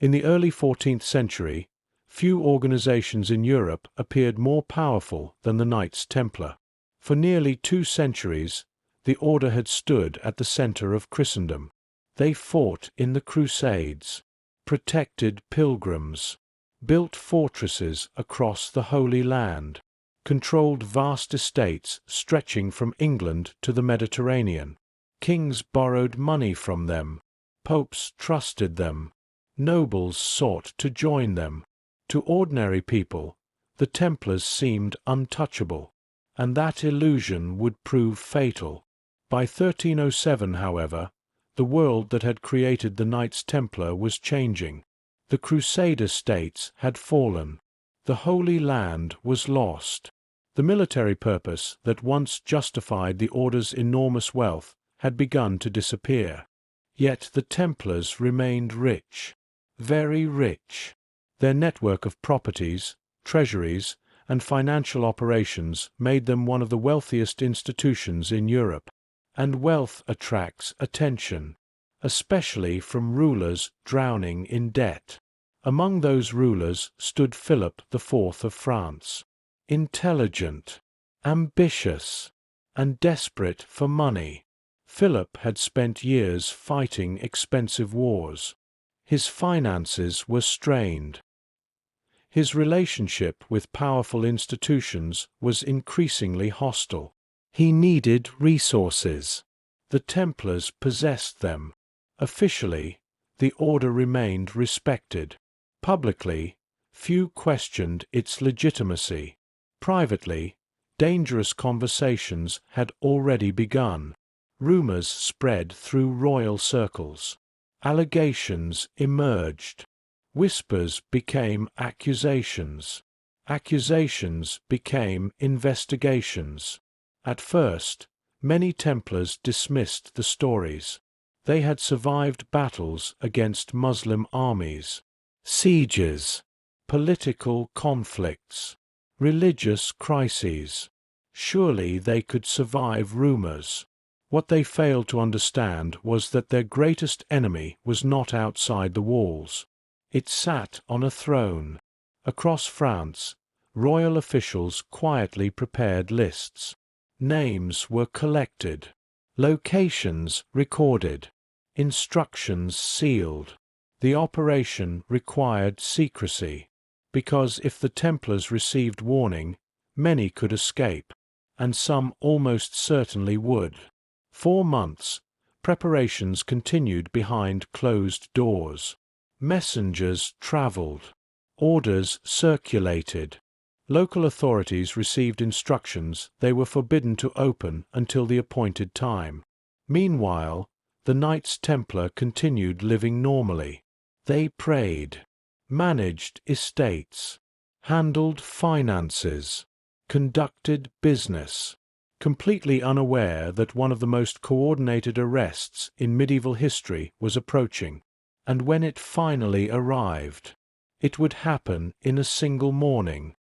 In the early 14th century, few organizations in Europe appeared more powerful than the Knights Templar. For nearly 2 centuries, the order had stood at the center of Christendom. They fought in the Crusades, protected pilgrims, built fortresses across the Holy Land, controlled vast estates stretching from England to the Mediterranean. Kings borrowed money from them, popes trusted them, nobles sought to join them. To ordinary people, the Templars seemed untouchable, and that illusion would prove fatal. By 1307, however, the world that had created the Knights Templar was changing. The Crusader states had fallen. The Holy Land was lost. The military purpose that once justified the order's enormous wealth had begun to disappear. Yet the Templars remained rich, very rich. Their network of properties, treasuries, and financial operations made them one of the wealthiest institutions in Europe. And wealth attracts attention, especially from rulers drowning in debt. Among those rulers stood Philip IV of France. Intelligent, ambitious, and desperate for money, Philip had spent years fighting expensive wars. His finances were strained. His relationship with powerful institutions was increasingly hostile. He needed resources. The Templars possessed them. Officially, the order remained respected. Publicly, few questioned its legitimacy. Privately, dangerous conversations had already begun. Rumors spread through royal circles. Allegations emerged. Whispers became accusations. Accusations became investigations. At first, many Templars dismissed the stories. They had survived battles against Muslim armies, sieges, political conflicts, religious crises. Surely they could survive rumors. What they failed to understand was that their greatest enemy was not outside the walls. It sat on a throne. Across France, royal officials quietly prepared lists. Names were collected, locations recorded, instructions sealed. The operation required secrecy, because if the Templars received warning, many could escape, and some almost certainly would. 4 months, preparations continued behind closed doors. Messengers traveled. Orders circulated. Local authorities received instructions they were forbidden to open until the appointed time. Meanwhile, the Knights Templar continued living normally. They prayed, managed estates, handled finances, conducted business, completely unaware that one of the most coordinated arrests in medieval history was approaching. And when it finally arrived, it would happen in a single morning.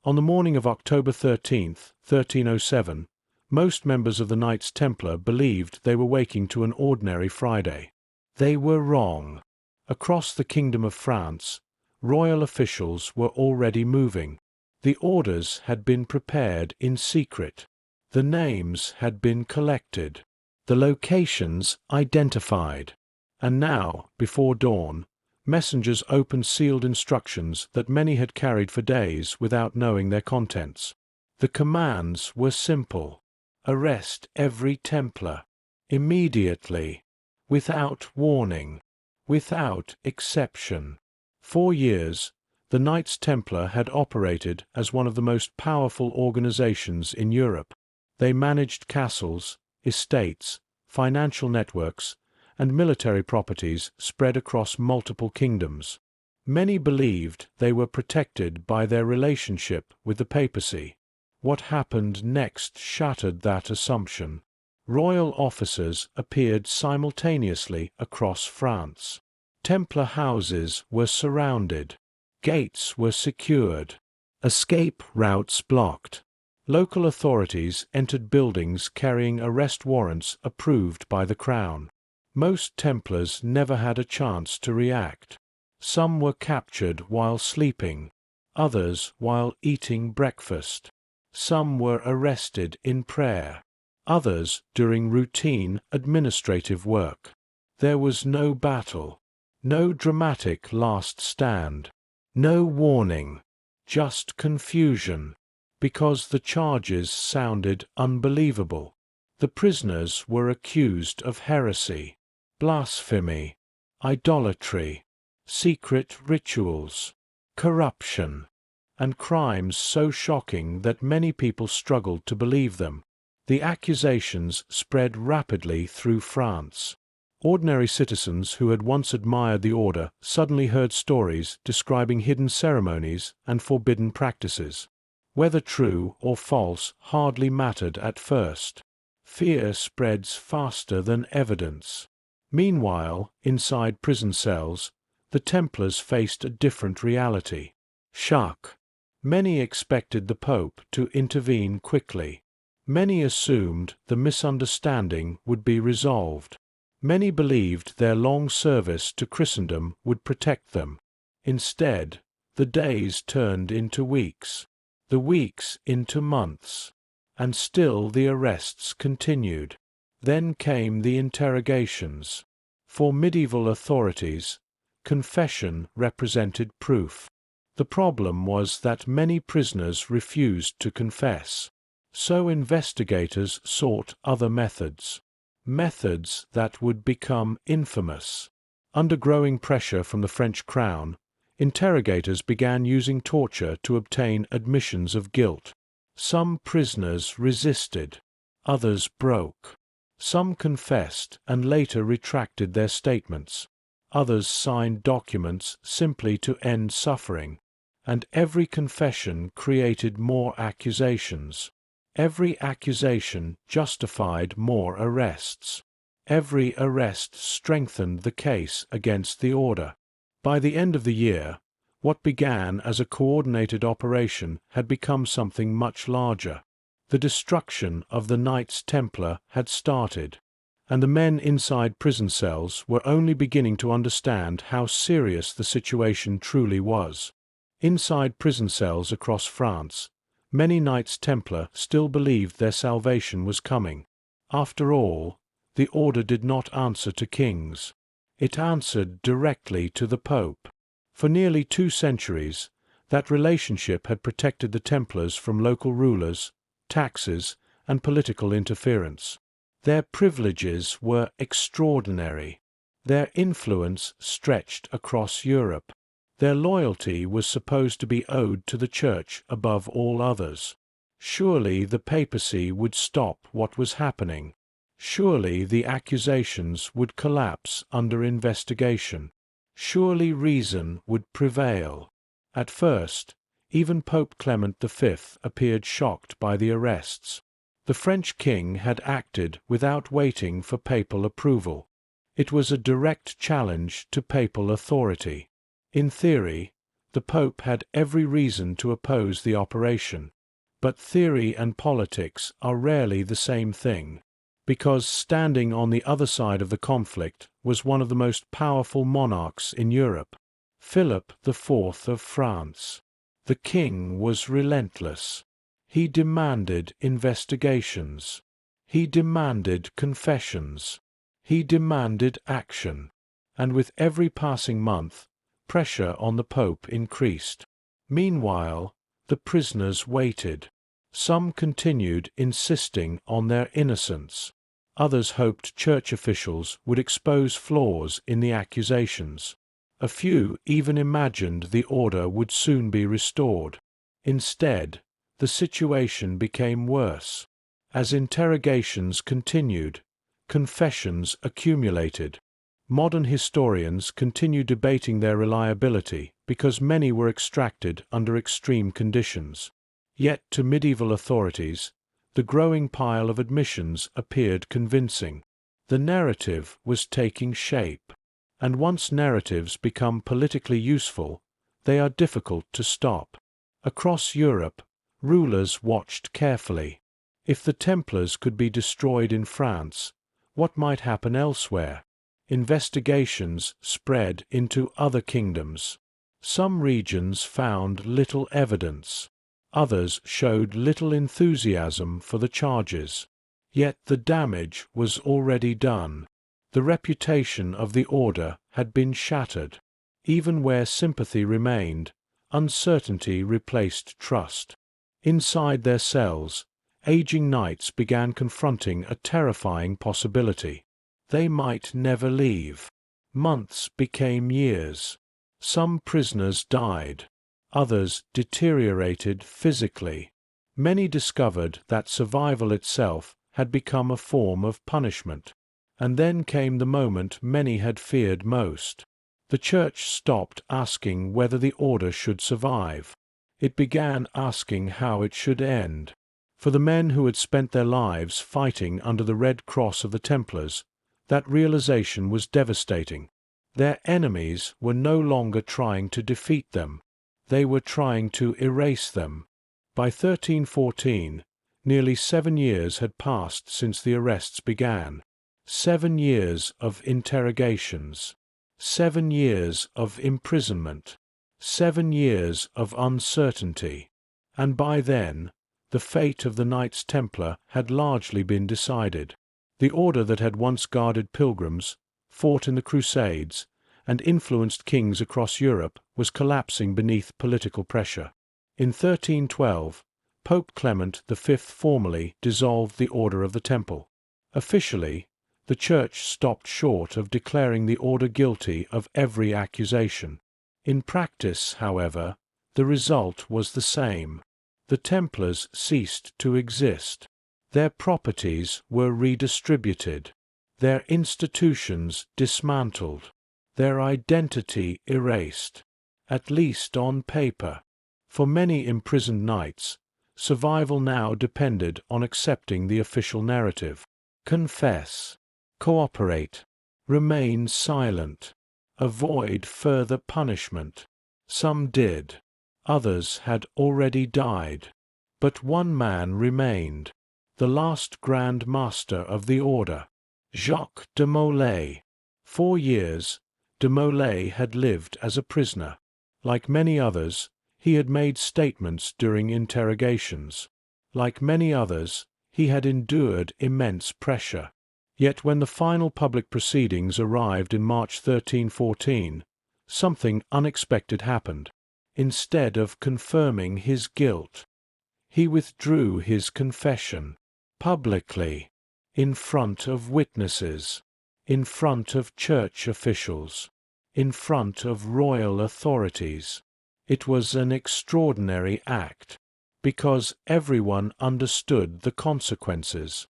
On the morning of October 13th, 1307, most members of the Knights Templar believed they were waking to an ordinary Friday. They were wrong. Across the Kingdom of France, royal officials were already moving. The orders had been prepared in secret. The names had been collected. The locations identified. And now, before dawn, messengers opened sealed instructions that many had carried for days without knowing their contents. The commands were simple. Arrest every Templar, immediately, without warning, without exception. 4 years, the Knights Templar had operated as one of the most powerful organizations in Europe. They managed castles, estates, financial networks, and military properties spread across multiple kingdoms. Many believed they were protected by their relationship with the papacy. What happened next shattered that assumption. Royal officers appeared simultaneously across France. Templar houses were surrounded. Gates were secured. Escape routes blocked. Local authorities entered buildings carrying arrest warrants approved by the Crown. Most Templars never had a chance to react. Some were captured while sleeping, others while eating breakfast. Some were arrested in prayer, others during routine administrative work. There was no battle, no dramatic last stand, no warning, just confusion, because the charges sounded unbelievable. The prisoners were accused of heresy, blasphemy, idolatry, secret rituals, corruption, and crimes so shocking that many people struggled to believe them. The accusations spread rapidly through France. Ordinary citizens who had once admired the order suddenly heard stories describing hidden ceremonies and forbidden practices. Whether true or false hardly mattered at first. Fear spreads faster than evidence. Meanwhile, inside prison cells, the Templars faced a different reality. Shock. Many expected the Pope to intervene quickly. Many assumed the misunderstanding would be resolved. Many believed their long service to Christendom would protect them. Instead, the days turned into weeks, the weeks into months, and still the arrests continued. Then came the interrogations. For medieval authorities, confession represented proof. The problem was that many prisoners refused to confess. So investigators sought other methods. Methods that would become infamous. Under growing pressure from the French crown, interrogators began using torture to obtain admissions of guilt. Some prisoners resisted, others broke. Some confessed and later retracted their statements. Others signed documents simply to end suffering. And every confession created more accusations. Every accusation justified more arrests. Every arrest strengthened the case against the order. By the end of the year, what began as a coordinated operation had become something much larger. The destruction of the Knights Templar had started, and the men inside prison cells were only beginning to understand how serious the situation truly was. Inside prison cells across France, many Knights Templar still believed their salvation was coming. After all, the order did not answer to kings. It answered directly to the Pope. For nearly 2 centuries, that relationship had protected the Templars from local rulers, taxes, and political interference. Their privileges were extraordinary. Their influence stretched across Europe. Their loyalty was supposed to be owed to the Church above all others. Surely the papacy would stop what was happening. Surely the accusations would collapse under investigation. Surely reason would prevail. At first, even Pope Clement V appeared shocked by the arrests. The French king had acted without waiting for papal approval. It was a direct challenge to papal authority. In theory, the Pope had every reason to oppose the operation. But theory and politics are rarely the same thing, because standing on the other side of the conflict was one of the most powerful monarchs in Europe, Philip IV of France. The king was relentless. He demanded investigations. He demanded confessions. He demanded action. And with every passing month, pressure on the Pope increased. Meanwhile, the prisoners waited. Some continued insisting on their innocence. Others hoped church officials would expose flaws in the accusations. A few even imagined the order would soon be restored. Instead, the situation became worse. As interrogations continued, confessions accumulated. Modern historians continue debating their reliability because many were extracted under extreme conditions. Yet to medieval authorities, the growing pile of admissions appeared convincing. The narrative was taking shape, and once narratives become politically useful, they are difficult to stop. Across Europe, rulers watched carefully. If the Templars could be destroyed in France, what might happen elsewhere? investigations spread into other kingdoms. Some regions found little evidence. Others showed little enthusiasm for the charges. Yet the damage was already done. The reputation of the order had been shattered. Even where sympathy remained, uncertainty replaced trust. Inside their cells, aging knights began confronting a terrifying possibility. They might never leave. Months became years. Some prisoners died. Others deteriorated physically. Many discovered that survival itself had become a form of punishment. And then came the moment many had feared most. The Church stopped asking whether the order should survive. It began asking how it should end. For the men who had spent their lives fighting under the Red Cross of the Templars, that realization was devastating. Their enemies were no longer trying to defeat them. They were trying to erase them. By 1314, nearly 7 years had passed since the arrests began. 7 years of interrogations. 7 years of imprisonment. 7 years of uncertainty. And by then, the fate of the Knights Templar had largely been decided. The order that had once guarded pilgrims, fought in the Crusades, and influenced kings across Europe was collapsing beneath political pressure. In 1312, Pope Clement V formally dissolved the Order of the Temple. Officially, the Church stopped short of declaring the order guilty of every accusation. In practice, however, the result was the same. The Templars ceased to exist. Their properties were redistributed, their institutions dismantled, their identity erased, at least on paper. For many imprisoned knights, survival now depended on accepting the official narrative. Confess, cooperate, remain silent, avoid further punishment. Some did, others had already died. But one man remained, the last Grand Master of the Order, Jacques de Molay. 4 years, de Molay had lived as a prisoner. Like many others, he had made statements during interrogations. Like many others, he had endured immense pressure. Yet when the final public proceedings arrived in March 1314, something unexpected happened. Instead of confirming his guilt, he withdrew his confession. Publicly, in front of witnesses, in front of church officials, in front of royal authorities. It was an extraordinary act, because everyone understood the consequences.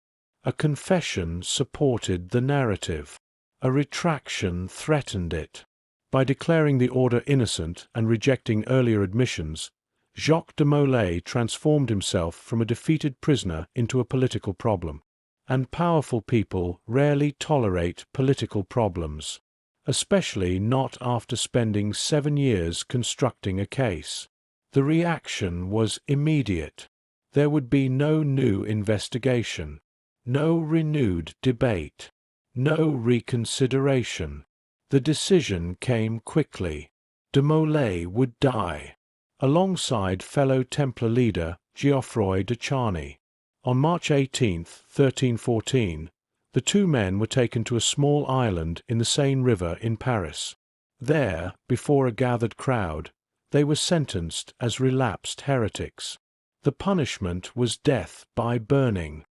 A confession supported the narrative. A retraction threatened it. By declaring the order innocent and rejecting earlier admissions, Jacques de Molay transformed himself from a defeated prisoner into a political problem. And powerful people rarely tolerate political problems, especially not after spending 7 years constructing a case. The reaction was immediate. There would be no new investigation, no renewed debate, no reconsideration. The decision came quickly. De Molay would die, alongside fellow Templar leader Geoffroy de Charny. On March 18, 1314, the two men were taken to a small island in the Seine River in Paris. There, before a gathered crowd, they were sentenced as relapsed heretics. The punishment was death by burning.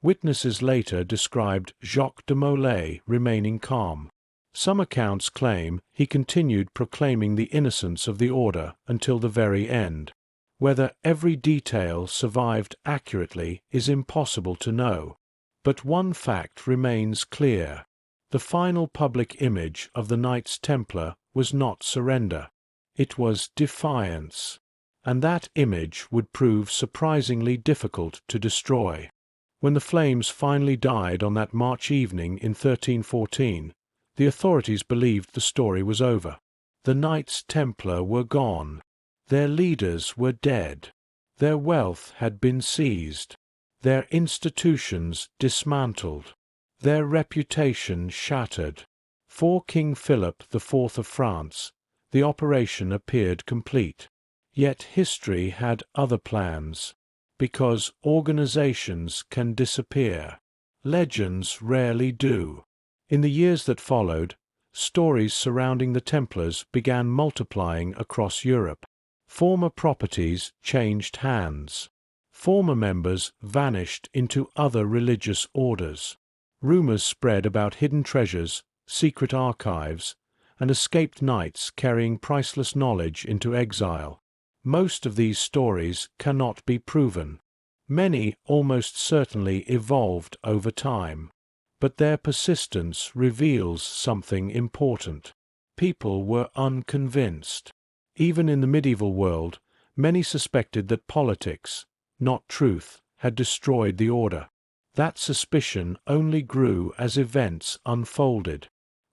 Witnesses later described Jacques de Molay remaining calm. Some accounts claim he continued proclaiming the innocence of the order until the very end. Whether every detail survived accurately is impossible to know. But one fact remains clear. The final public image of the Knights Templar was not surrender. It was defiance. And that image would prove surprisingly difficult to destroy. When the flames finally died on that March evening in 1314, the authorities believed the story was over. The Knights Templar were gone. Their leaders were dead. Their wealth had been seized. Their institutions dismantled. Their reputation shattered. For King Philip IV of France, the operation appeared complete. Yet history had other plans. Because organizations can disappear, legends rarely do. In the years that followed, stories surrounding the Templars began multiplying across Europe. Former properties changed hands. Former members vanished into other religious orders. Rumors spread about hidden treasures, secret archives, and escaped knights carrying priceless knowledge into exile. Most of these stories cannot be proven. Many almost certainly evolved over time. But their persistence reveals something important. People were unconvinced. Even in the medieval world, many suspected that politics, not truth, had destroyed the order. That suspicion only grew as events unfolded.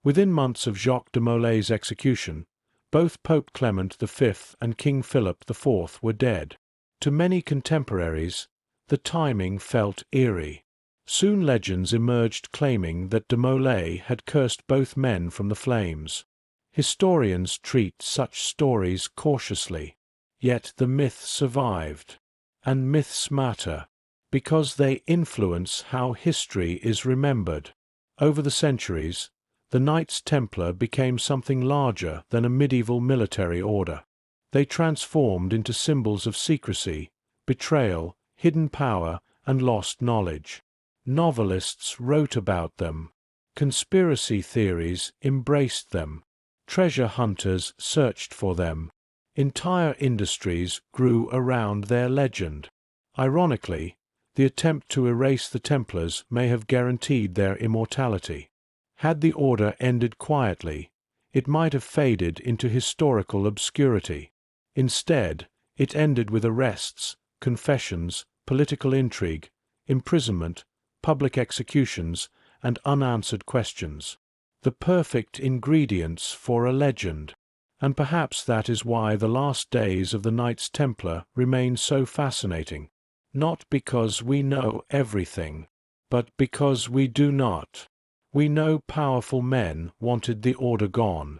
Within months of Jacques de Molay's execution, both Pope Clement V and King Philip IV were dead. To many contemporaries, the timing felt eerie. Soon legends emerged claiming that de Molay had cursed both men from the flames. Historians treat such stories cautiously, yet the myth survived. And myths matter, because they influence how history is remembered. Over the centuries, the Knights Templar became something larger than a medieval military order. They transformed into symbols of secrecy, betrayal, hidden power, and lost knowledge. Novelists wrote about them. Conspiracy theories embraced them. Treasure hunters searched for them. Entire industries grew around their legend. Ironically, the attempt to erase the Templars may have guaranteed their immortality. Had the order ended quietly, it might have faded into historical obscurity. Instead, it ended with arrests, confessions, political intrigue, imprisonment, public executions, and unanswered questions. The perfect ingredients for a legend. And perhaps that is why the last days of the Knights Templar remain so fascinating. Not because we know everything, but because we do not. We know powerful men wanted the order gone.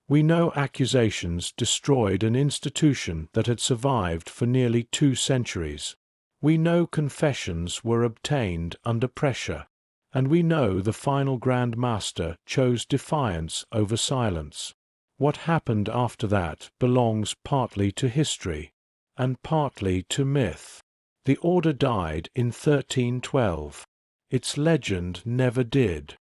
We know accusations destroyed an institution that had survived for nearly 2 centuries. We know confessions were obtained under pressure. And we know the final Grand Master chose defiance over silence. What happened after that belongs partly to history, and partly to myth. The order died in 1312. Its legend never did.